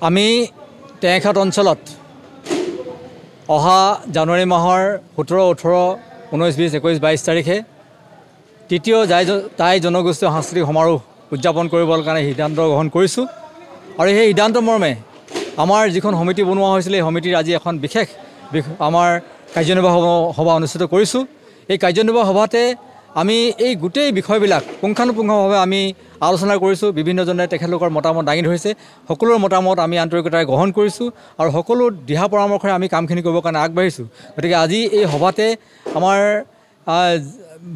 আমি টেঙাখাট অঞ্চলত অহা জানুৱাৰী মাহৰ 17, 18, 19, 20, 21, 22 তাৰিখে তৃতীয় টাই জনগোষ্ঠীয় সাংস্কৃতিক সমাৰোহ উদযাপন কৰিবৰ কাৰণে সিদ্ধান্ত গ্ৰহণ কৰিছোঁ। আৰু সেই সিদ্ধান্ত মৰ্মে আমাৰ যিখন সমিতি বনোৱা হৈছিল এই সমিতিৰ আজি এখন বিশেষ আমাৰ কাৰ্যনিৰ্বাহী সভা অনুষ্ঠিত কৰিছোঁ। এই কাৰ্যনিৰ্বাহী সভাতে আমি এই গোটেই বিষয়বিলাক পুংখানুপুংখভাৱে আমি আলোচনা কৰিছোঁ। বিভিন্নজনে তেখেতলোকৰ মতামত দাঙি ধৰিছে। সকলোৰে মতামত আমি আন্তৰিকতাৰে গ্ৰহণ কৰিছোঁ আৰু সকলো দিহা পৰামৰ্শৰে আমি কামখিনি কৰিবৰ কাৰণে আগবাঢ়িছোঁ। গতিকে আজি এই সভাতে আমাৰ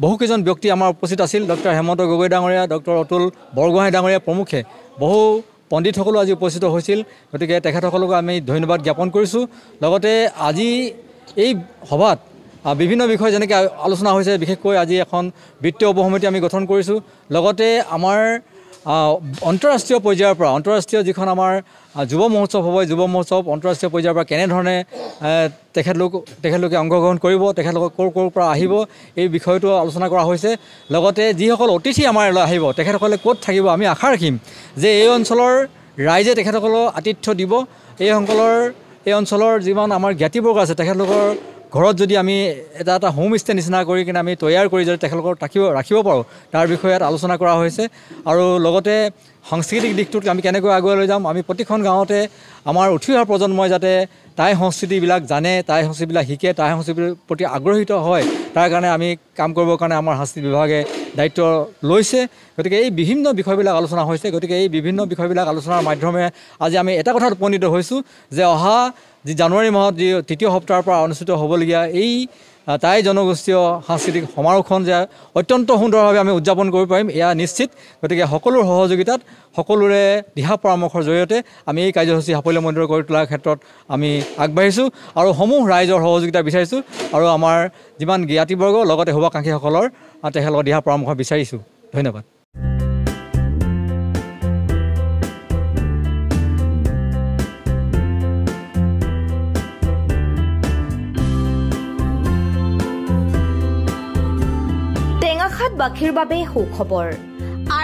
বহুকেইজন ব্যক্তি আমাৰ উপস্থিত আছিল। ডক্টৰ হেমন্ত গগৈ ডাঙৰীয়া, ডক্টৰ অতুল বৰগোহাঁই ডাঙৰীয়া প্ৰমুখে বহু পণ্ডিতসকলো আজি উপস্থিত হৈছিল। গতিকে তেখেতসকলক আমি ধন্যবাদ জ্ঞাপন কৰিছোঁ। লগতে আজি এই সভাত বিভিন্ন বিষয় যেনেকৈ আলোচনা হৈছে, বিশেষকৈ আজি এখন বিত্তীয় উপসমিতি আমি গঠন কৰিছোঁ। লগতে আমাৰ আন্তঃৰাষ্ট্ৰীয় পৰ্যায়ৰ পৰা আন্তঃৰাষ্ট্ৰীয় যিখন আমাৰ যুৱ মহোৎসৱ হ'ব, যুৱ মহোৎসৱ আন্তঃৰাষ্ট্ৰীয় পৰ্যায়ৰ পৰা কেনেধৰণে তেখেতলোকে অংশগ্ৰহণ কৰিব, তেখেতলোক ক'ৰ পৰা আহিব, এই বিষয়টো আলোচনা কৰা হৈছে। লগতে যিসকল অতিথি আমাৰ আহিব তেখেতসকলে ক'ত থাকিব, আমি আশা ৰাখিম যে এই অঞ্চলৰ ৰাইজে তেখেতসকলক আতিথ্য দিব। এই অঞ্চলৰ যিমান আমাৰ জ্ঞাতিবৰ্গ আছে তেখেতলোকৰ ঘৰত যদি আমি এটা হোম ষ্টে নিচিনা কৰি কিনে আমি তৈয়াৰ কৰি যদি তেখেতলোকক ৰাখিব পাৰোঁ তাৰ বিষয়ে আলোচনা কৰা হৈছে। আৰু লগতে সাংস্কৃতিক দিশটোত আমি কেনেকৈ আগুৱাই লৈ যাম, আমি প্ৰতিখন গাঁৱতে আমাৰ উঠি অহা প্ৰজন্মই যাতে টাই সংস্কৃতিবিলাক জানে, টাই সংস্কৃতিবিলাক শিকে, টাই সংস্কৃতিৰ প্ৰতি আগ্ৰহীত হয়, তাৰ কাৰণে আমি কাম কৰিবৰ কাৰণে আমাৰ সাংস্কৃতিক বিভাগে দায়িত্ব লৈছে। গতিকে এই বিভিন্ন বিষয়বিলাক আলোচনা হৈছে। গতিকে এই বিভিন্ন বিষয়বিলাক আলোচনাৰ মাধ্যমে আজি আমি এটা কথাত উপনীত হৈছোঁ যে অহা যি জানুৱাৰী মাহত যি তৃতীয় সপ্তাহৰ পৰা অনুষ্ঠিত হ'বলগীয়া এই টাই জনগোষ্ঠীয় সাংস্কৃতিক সমাৰোহখন যে অত্যন্ত সুন্দৰভাৱে আমি উদযাপন কৰিব পাৰিম এয়া নিশ্চিত। গতিকে সকলোৰে সহযোগিতাত, সকলোৰে দিহা পৰামৰ্শৰ জৰিয়তে আমি এই কাৰ্যসূচী সাফল্যমণ্ডিত কৰি তোলাৰ ক্ষেত্ৰত আমি আগবাঢ়িছোঁ আৰু সমূহ ৰাইজৰ সহযোগিতা বিচাৰিছোঁ আৰু আমাৰ যিমান জ্ঞাতিবৰ্গ লগতে শুভাকাংক্ষীসকলৰ তেখেতলোকৰ দিহা পৰামৰ্শ বিচাৰিছোঁ। ধন্যবাদ। বাখীৰ বাবে সুখবৰ।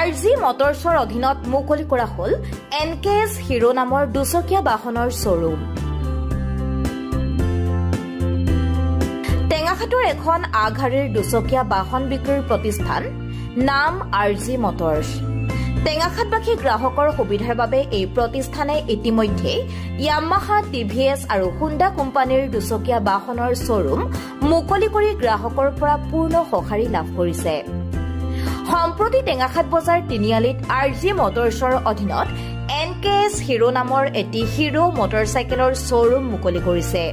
RG মটৰ্ছৰ অধীনত মুকলি কৰা হ'ল NKS হিৰো নামৰ দুচকীয়া বাহনৰ শ্বৰুম। টেঙাখাটৰ এখন আগশাৰীৰ দুচকীয়া বাহন বিক্ৰীৰ প্ৰতিষ্ঠান নাম RG মটৰ্ছ। টেঙাখাটবাসী গ্ৰাহকৰ সুবিধাৰ বাবে এই প্ৰতিষ্ঠানে ইতিমধ্যে য়ামাহা, TVS আৰু হুণ্ডা কোম্পানীৰ দুচকীয়া বাহনৰ শ্বৰুম মুকলি কৰি গ্ৰাহকৰ পৰা পূৰ্ণ সঁহাৰি লাভ কৰিছে। সম্প্ৰতি টেঙাখাট বজাৰ তিনিআলিত RG মটৰ্ছৰ অধীনত NKS হিৰো নামৰ এটি হিৰো মটৰচাইকেলৰ শ্বৰুম মুকলি কৰিছে।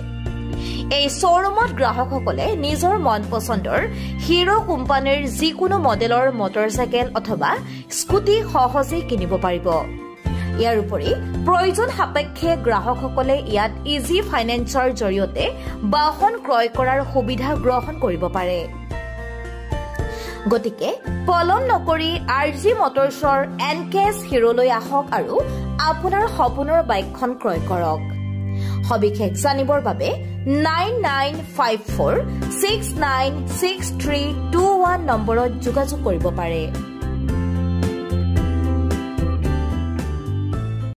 এই শ্বৰুমত গ্ৰাহকসকলে নিজৰ মন পচন্দৰ হিৰো কোম্পানীৰ যিকোনো মডেলৰ মটৰচাইকেল অথবা স্কুটি সহজেই কিনিব পাৰিব। ইয়াৰ উপৰি প্ৰয়োজন সাপেক্ষে গ্ৰাহকসকলে ইয়াত ইজি ফাইনেন্সৰ জৰিয়তে বাহন ক্ৰয় কৰাৰ সুবিধা গ্ৰহণ কৰিব পাৰে। গতিকে পলম নকৰি RG মটৰ্ছৰ NKS হিৰোলৈ আহক আৰু আপোনাৰ সপোনৰ বাইকখন ক্ৰয় কৰক। সবিশেষ জানিবৰ বাবে 9954696321 নম্বৰত যোগাযোগ কৰিব পাৰে।